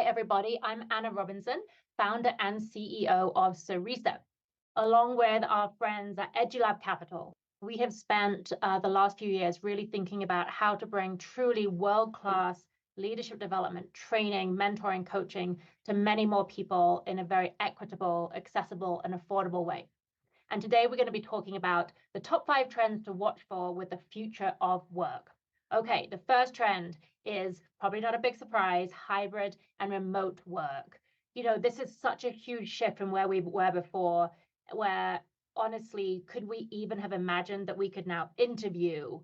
everybody. I'm Anna Robinson, founder and CEO of Ceresa. Along with our friends at EduLab Capital, we have spent the last few years really thinking about how to bring truly world-class leadership development, training, mentoring, coaching to many more people in a very equitable, accessible, and affordable way. And today we're going to be talking about the top 5 trends to watch for with the future of work. Okay, the first trend is probably not a big surprise, hybrid and remote work. This is such a huge shift from where we were before, where honestly, could we even have imagined that we could now interview,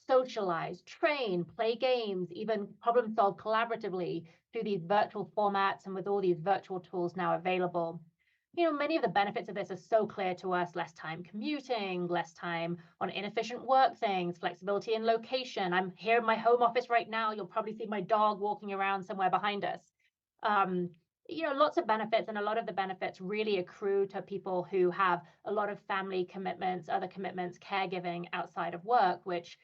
socialize, train, play games, even problem solve collaboratively through these virtual formats and with all these virtual tools now available? Many of the benefits of this are so clear to us: less time commuting, less time on inefficient work things, flexibility in location. I'm here in my home office right now. You'll probably see my dog walking around somewhere behind us. Um, Lots of benefits, and a lot of the benefits really accrue to people who have a lot of family commitments, other commitments, caregiving outside of work, which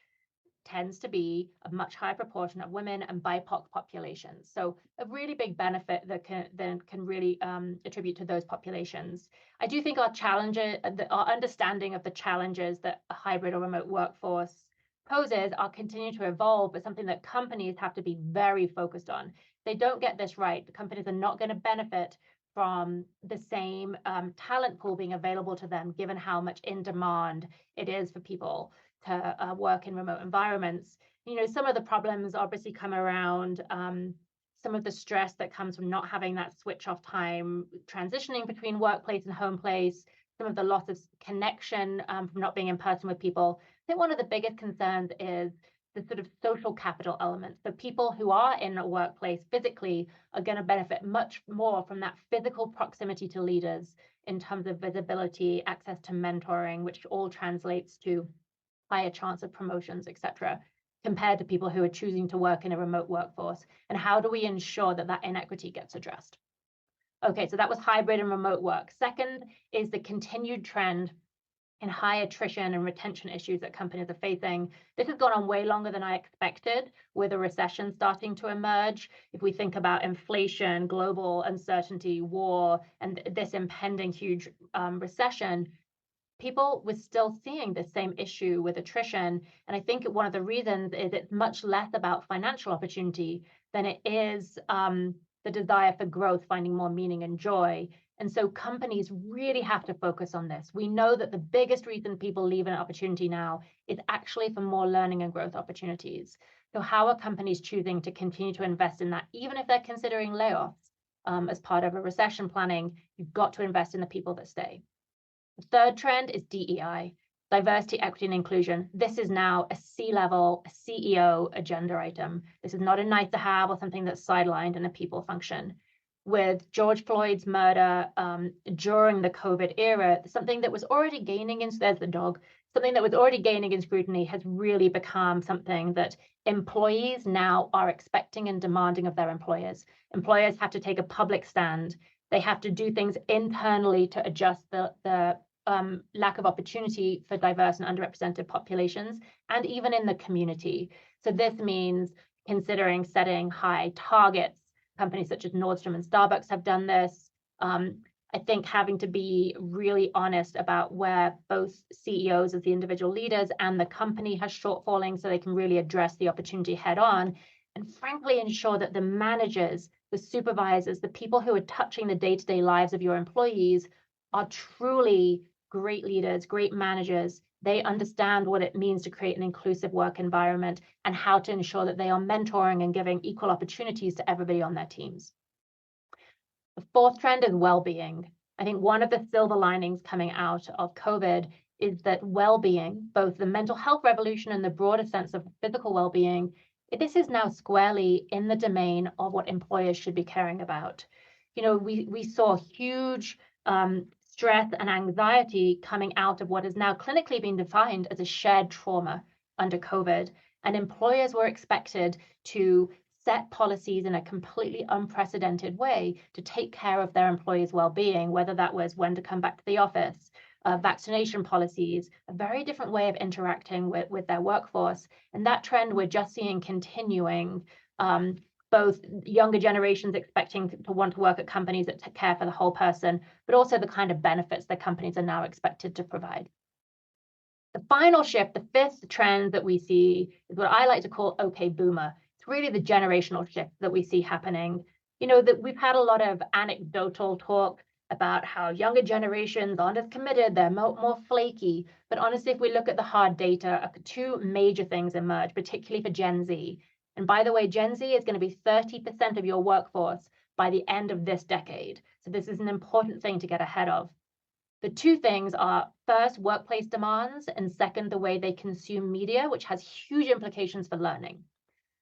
tends to be a much higher proportion of women and BIPOC populations. So a really big benefit that can really attribute to those populations. I do think our understanding of the challenges that a hybrid or remote workforce poses are continuing to evolve, but something that companies have to be very focused on. If they don't get this right, the companies are not going to benefit from the same talent pool being available to them, given how much in demand it is for people to work in remote environments. Some of the problems obviously come around some of the stress that comes from not having that switch off time, transitioning between workplace and home place, some of the loss of connection from not being in person with people. I think one of the biggest concerns is the sort of social capital element. So people who are in a workplace physically are going to benefit much more from that physical proximity to leaders in terms of visibility, access to mentoring, which all translates to higher chance of promotions, etc., compared to people who are choosing to work in a remote workforce. And how do we ensure that that inequity gets addressed? Okay, so that was hybrid and remote work. Second is the continued trend in high attrition and retention issues that companies are facing. This has gone on way longer than I expected, with a recession starting to emerge. If we think about inflation, global uncertainty, war, and this impending huge recession, people were still seeing the same issue with attrition. And I think one of the reasons is it's much less about financial opportunity than it is the desire for growth, finding more meaning and joy. And so companies really have to focus on this. We know that the biggest reason people leave an opportunity now is actually for more learning and growth opportunities. So how are companies choosing to continue to invest in that, even if they're considering layoffs as part of a recession planning? You've got to invest in the people that stay. The third trend is DEI, diversity, equity, and inclusion. This is now a C-level, a CEO agenda item. This is not a nice to have or something that's sidelined in a people function. With George Floyd's murder during the COVID era, something that was already gaining in, there's the dog, something that was already gaining in scrutiny has really become something that employees now are expecting and demanding of their employers. Employers have to take a public stand. They have to do things internally to adjust the lack of opportunity for diverse and underrepresented populations, and even in the community. So this means considering setting high targets. Companies such as Nordstrom and Starbucks have done this. I think having to be really honest about where both CEOs as the individual leaders and the company has shortfalling, so they can really address the opportunity head on, and frankly ensure that the managers, the supervisors, the people who are touching the day-to-day lives of your employees are truly great leaders, great managers. They understand what it means to create an inclusive work environment and how to ensure that they are mentoring and giving equal opportunities to everybody on their teams. The fourth trend is well-being. I think one of the silver linings coming out of COVID is that well-being, both the mental health revolution and the broader sense of physical well-being, this is now squarely in the domain of what employers should be caring about. We saw huge stress and anxiety coming out of what is now clinically being defined as a shared trauma under COVID. And employers were expected to set policies in a completely unprecedented way to take care of their employees' well-being, whether that was when to come back to the office, vaccination policies, a very different way of interacting with their workforce. And that trend we're just seeing continuing both younger generations expecting to want to work at companies that take care for the whole person, but also the kind of benefits that companies are now expected to provide. The final shift, the fifth trend that we see, is what I like to call OK Boomer. It's really the generational shift that we see happening. That we've had a lot of anecdotal talk about how younger generations aren't as committed, they're more flaky. But honestly, if we look at the hard data, two major things emerge, particularly for Gen Z. And by the way, Gen Z is going to be 30% of your workforce by the end of this decade. So this is an important thing to get ahead of. The two things are, first, workplace demands, and second, the way they consume media, which has huge implications for learning.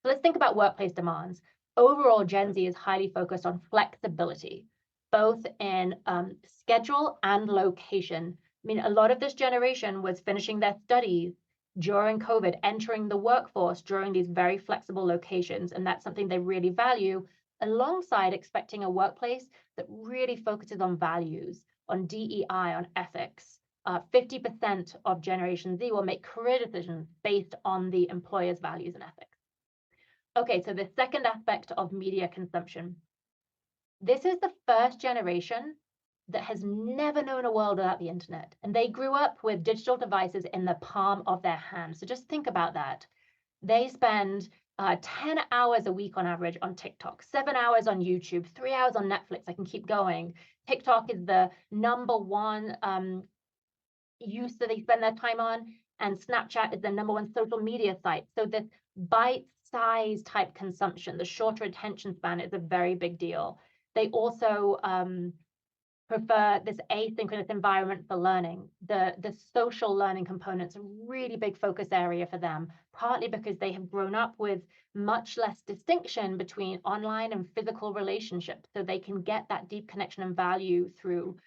So let's think about workplace demands. Overall, Gen Z is highly focused on flexibility, both in schedule and location. I mean, a lot of this generation was finishing their studies during COVID, entering the workforce during these very flexible locations, and that's something they really value, alongside expecting a workplace that really focuses on values, on DEI, on ethics. 50% of Generation Z will make career decisions based on the employer's values and ethics. Okay, so the second aspect of media consumption. This is the first generation that has never known a world without the internet. And they grew up with digital devices in the palm of their hand. So just think about that. They spend 10 hours a week on average on TikTok, 7 hours on YouTube, 3 hours on Netflix. I can keep going. TikTok is the number one use that they spend their time on, and Snapchat is the number one social media site. So this bite-sized type consumption, the shorter attention span, is a very big deal. They also prefer this asynchronous environment for learning. The social learning component's a really big focus area for them, partly because they have grown up with much less distinction between online and physical relationships, so they can get that deep connection and value through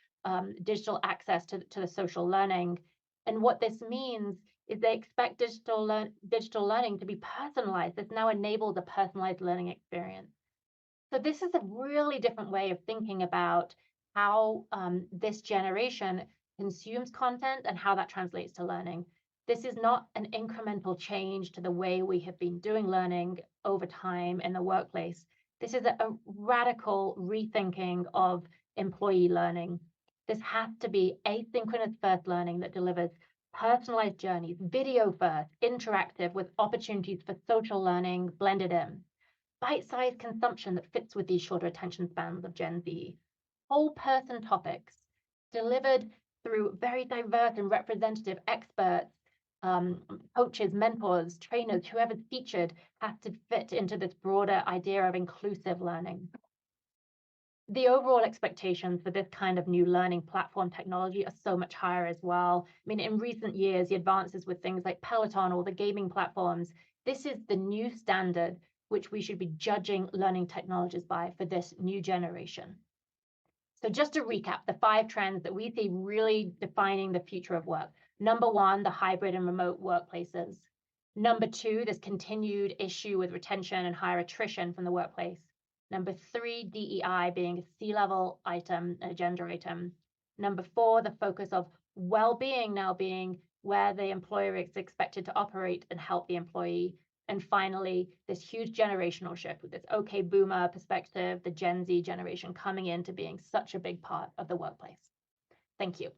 digital access to the social learning. And what this means is they expect digital learning to be personalized. This now enables a personalized learning experience. So this is a really different way of thinking about how this generation consumes content and how that translates to learning. This is not an incremental change to the way we have been doing learning over time in the workplace. This is a radical rethinking of employee learning. This has to be asynchronous first learning that delivers personalized journeys, video first, interactive, with opportunities for social learning blended in. Bite-sized consumption that fits with these shorter attention spans of Gen Z. Whole person topics delivered through very diverse and representative experts, coaches, mentors, trainers, whoever's featured has to fit into this broader idea of inclusive learning. The overall expectations for this kind of new learning platform technology are so much higher as well. I mean, in recent years, the advances with things like Peloton or the gaming platforms, this is the new standard which we should be judging learning technologies by for this new generation. So just to recap, the 5 trends that we see really defining the future of work. Number 1, the hybrid and remote workplaces. Number 2, this continued issue with retention and higher attrition from the workplace. Number 3, DEI being a C-level item, an agenda item. Number 4, the focus of well-being now being where the employer is expected to operate and help the employee. And finally, this huge generational shift with this OK Boomer perspective, the Gen Z generation coming into being such a big part of the workplace. Thank you.